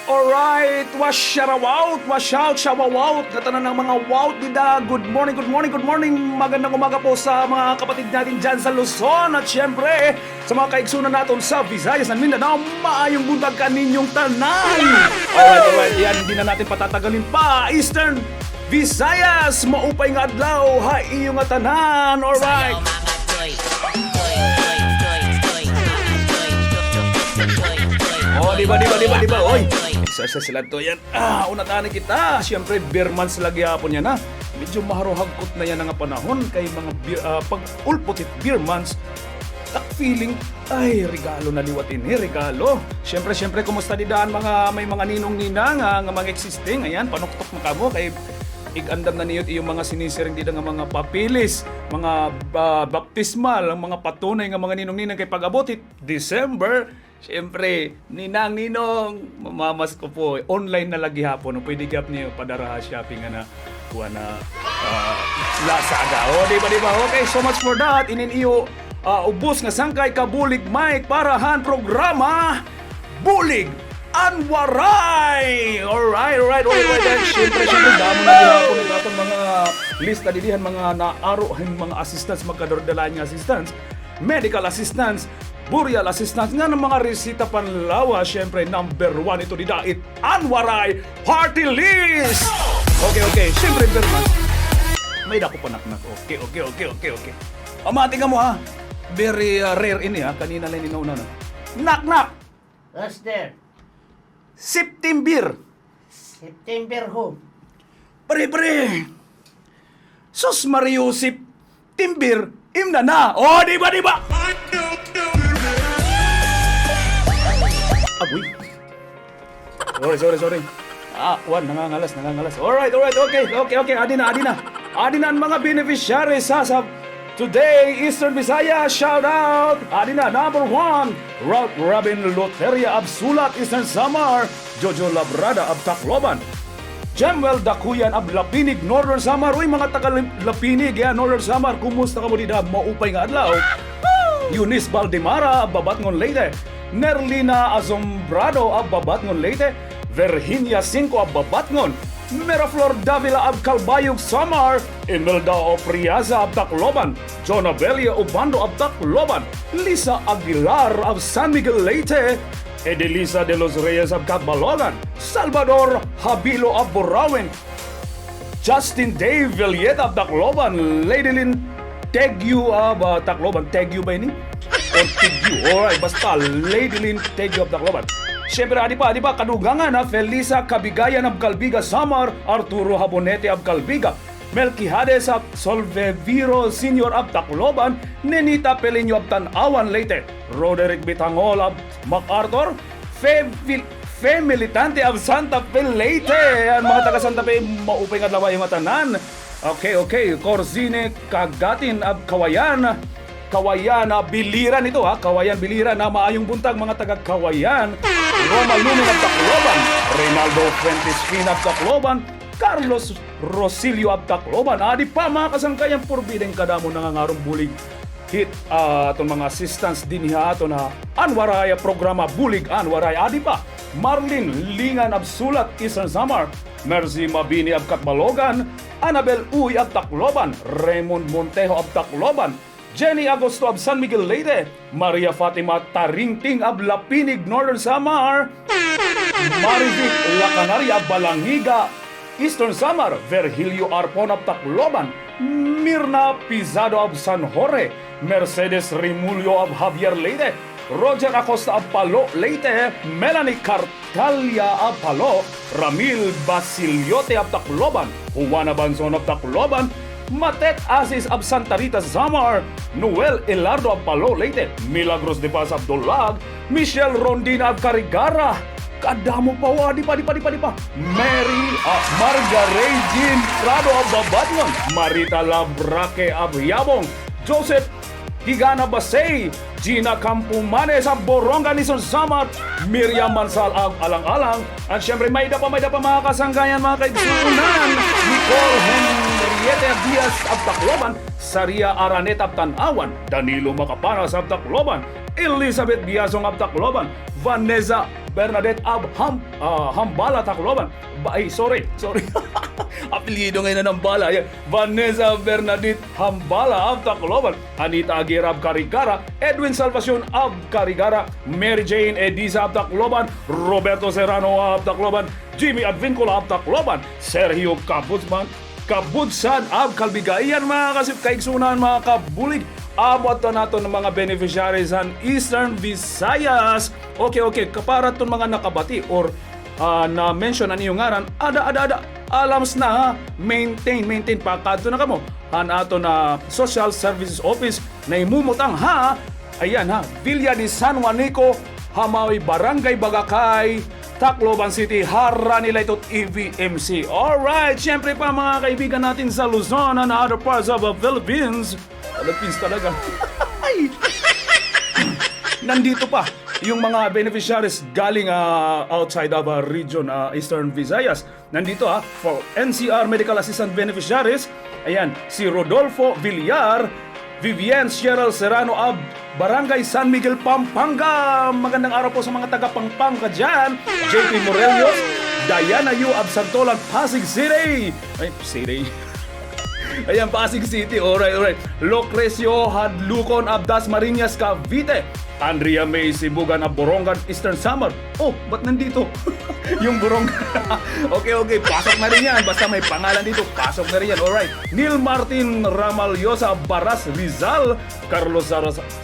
Alright, wash out, shawawawt, katanan ng mga wawt dida. Good morning, magandang umaga po sa mga kapatid natin dyan sa Luzon. At syempre, sa mga kaigsunan natin sa Visayas and Mindanao, maayong buntag kaninyong tanan. Alright, yan, hindi na natin patatagalin pa. Eastern Visayas, maupay nga adlaw, ha iyong nga tanan. Alright. Oh, di ba? Oy, isa sila to yan. Unatahan kita. Siyempre, beer months lagi hapon yan, ha. Medyo maharuhagkot na yan nga panahon kay mga pag-ulputit beer months. Tak feeling, ay, regalo na liwatin regalo. Siyempre, kumusta di daan may mga ninong-ninang nga mga existing. Ayan, panuktok na kamo kay igandam na niyo yung mga sinisiring dito nga mga papilis, mga baptismal, ang mga patunay nga mga ninong-ninang kay pag-abotit December. Siyempre, ninang-ninong, mamamas ko po, online na lagi hapon. Pwede gap niyo padaraha shopping na kuha na Lazada. O, diba? Okay, so much for that. Inin-iyo, ubos nga sangkay ka bulig mic para han programa Bulig ang Waray! Alright. Siyempre, damo na gihapon ng atong mga lista didihan, mga naaro, mga assistants, magkadordalayan nga assistants, medical assistants, burial assistance nga ng mga resita panlawa. Siyempre, number 1 ito didait ang Waray Party List! Okay. Siyempre, Berman, may dako panaknak. Okay. Amati ka mo, ha? Very rare ini, ha? Kanina lang inauna na. Knock! What's there? September who? Pre! Sus Mario September imna na! Oh, di ba? Agoy. Sorry. Juan, nangangalas. Alright, okay. Adina ang mga beneficiaries sa today, Eastern Visayas, shout out! Adina, number 1, Robin Loteria of Sulat, Eastern Samar, Jojo Labrada of Tacloban, Jemuel Dakuyan of Lapinig, Northern Samar. Uy, mga taga-Lapinig, Northern Samar, kumusta ka mo dida? Maupay nga adlaw. Eunice Baldemara of Babatngon, Leyte, Nerlina Azombrado of Babatngon, Leyte, Virginia Cinco of Babatngon, Miraflor Davila of Calbayog, Samar, Imelda Opriaza of Tacloban, Jonabelia Ubando of Tacloban, Lisa Aguilar of San Miguel, Leyte, Edelisa de los Reyes of Catbalogan, Salvador Habilo of Borawin, Justin Dave Villeta of Tacloban, Ladylin Tegyu of Tacloban. Tegyu ba ini? O Tegyu? Alright, basta Ladylin Tegyu of Tacloban. Siyempre, di ba, kadugangan na Felisa Cabigayan of Calbiga, Samar, Arturo Habonete of Calbiga, Melquijades of Solveviro Senior of Tacloban, Nenita Peleño of Tanawan, Leyte, Roderick Bitangol of MacArthur, Fe Militante of Santa Fe, Leyte. Ang mga taga Santa Fe, maupay nga lawa yung matanan. Okay. Corzine Kagatin of Kawayan, Biliran ito, ha? Kawayan, Biliran na maayong buntag mga taga-Kawayan. Roma Lumen of Tacloban, Reynaldo Fuentes Fin of Tacloban, Carlos Rosilio of Tacloban. Adi pa mga kasangkayan, purbideng kadamo nangangarong bulig hit itong mga assistants din niya ito na Anwaray programa Bulig Anwaray. Adi pa Marlin Lingan of Sulat, Eastern Samar, Mercy Mabini of Catbalogan, Annabel Uy of Tacloban, Raymond Montejo of Tacloban, Jenny Agosto of San Miguel, Leyte, Maria Fatima Taringting of Lapinig, Northern Samar, Marivic Lacanaria of Balangiga, Eastern Samar, Virgilio Arpon of Tacloban, Mirna Pizado of San Jorge, Mercedes Rimulio of Javier, Leyte, Roger Acosta of Palo, Leyte, Melanie Cartalia of Palo, Ramil Basiliote of Tacloban, Juana Banzon of Tacloban, Matet Asis of Santa Rita, Samar, Noel Elardo of Palo, Leyte, Milagros de Paz of Dolag, Michelle Rondina of Carigara, kadamo pa, di pa. Mary Margaret Jean Prado of Babatngon, Marita Labraque of Yabong, Joseph Higana Basay, Gina Campumanes of Boronga, Nison Samar, Miriam Mansal of Alang-Alang, at syempre may da pa mga kasanggayan, mga kaigsunan, Nicole Henriette Diaz of Tacloban, Saria Araneta of Tanawan, Danilo Macaparas of Tacloban, Elizabeth Biazong of Tacloban, Vanessa Bernadette ab Hambala Tacloban. Sorry. Apelyido ngayon na ng bala. Yan. Vanessa Bernadette Hambala ab Tacloban. Anita Aguirre ab Carigara. Edwin Salvacion ab Carigara. Mary Jane Ediza ab Tacloban. Roberto Serrano ab Tacloban. Jimmy Advincula ab Tacloban. Sergio Kabudsan ab Kalbigayan, mga kaigsunan, mga kabulig. Abot to nato ng mga beneficiaries ng Eastern Visayas. Okay, kapara to mga nakabati or na-mention na niyong ngaran, ada, alams na ha, maintain, pakadto na kamo. Han ato na Social Services Office na imumutang ha, ayan ha, Villa de San Juanico, Hamawi, Barangay Bagakay, Tacloban City, hara nila ito't EVMC. Alright, syempre pa mga kaibigan natin sa Luzon and other parts of the Philippines. Philippines talaga. Nandito pa yung mga beneficiaries galing outside of our region, Eastern Visayas. Nandito for NCR Medical Assistant Beneficiaries. Ayan, si Rodolfo Villar, Vivian Cheryl Serrano ab Barangay San Miguel, Pampanga. Magandang araw po sa mga taga Pampanga dyan. JP Morelios, Diana Yu ab Santolan, Pasig City. Ayan, Pasig City. Alright. Lucrecio Hadlucon ab Dasmariñas, Cavite. Andrea May Sibugan ab Borongan, Eastern Samar. Oh, ba't nandito? Yung Borongan. Okay. Pasok na rin yan. Basta may pangalan dito, pasok na rin yan. Alright. Neil Martin Ramalyosa ab Baras, Rizal. Carlos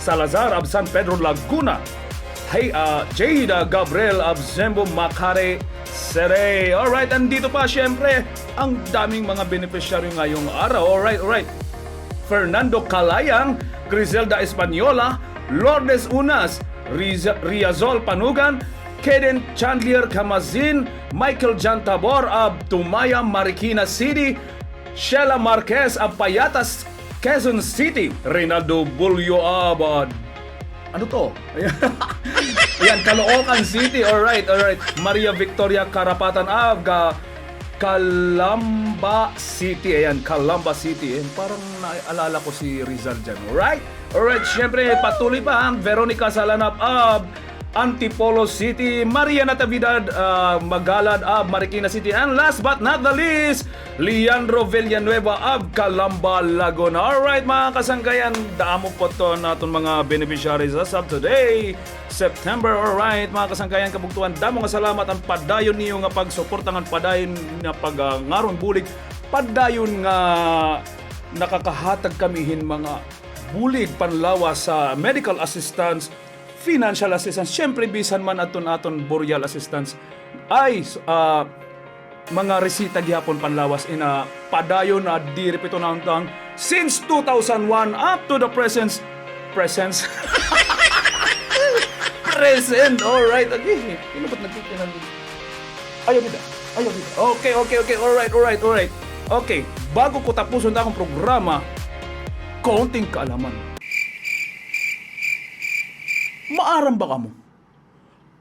Salazar ab San Pedro, Laguna. Hey, Jada Gabriel ab Zembo, Makare, Sere. Alright, andito pa syempre ang daming mga beneficiary ngayong araw. Alright. Fernando Calayang, Griselda Española, Lourdes Unas, Riazol Panugan, Kaden Chandler Camazin, Michael Jantabor ab Tumaya, Marikina City, Sheila Marquez ab Payatas, Quezon City, Reynaldo Bulyo ab ano to? Ayan, Caloocan City. Alright. Maria Victoria Karapatan ab Calamba City. Ayan, Calamba City. Ayan, parang naalala ko si Rizal dyan. Alright, syempre patuloy pa ang Veronica Salanap ab Antipolo City, Maria Natividad Magalad ab Marikina City, and last but not the least, Leandro Villanueva ab Calamba, Laguna. Alright mga kasangkayan, damo po to natin mga beneficiaries as of today, September. Alright mga kasangkayan, kabugtuan, damo nga salamat ang padayon niyo nga pagsuportan, ang padayon nga ngaron bulig, padayon nga nakakahatag kamihin mga bulig panlawas sa medical assistance, financial assistance, syempre bisan man aton boreal assistance ay mga resita gihapon panlawas ina padayon na di repito na ang since 2001 up to the present. Present. Alright, okay. Ano ba't nagtitinan dito? Ayaw nila. Okay. Alright. Okay, bago ko tapusin na akong programa, konting kaalaman. Maaram ba kamo?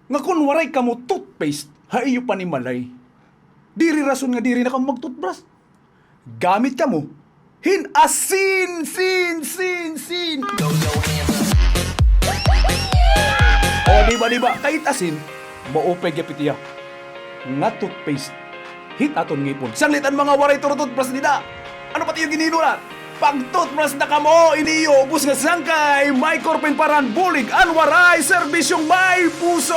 Nga kung waray kamo toothpaste, haiyo pa ni malay. Diri rason nga diri na kamo mag-toothbrush. Gamit kamo. Sin. O diba? Kahit asin, maupay gapitiya. Nga toothpaste, hit aton ngipon. Sanglitan mga waray turo toothbrush nila. Ano pati yung gininulat? Pag toothbrush na kamo, iniyo, ubus nga sangkay, may korpen paran bulig, an waray, serbisyong may puso!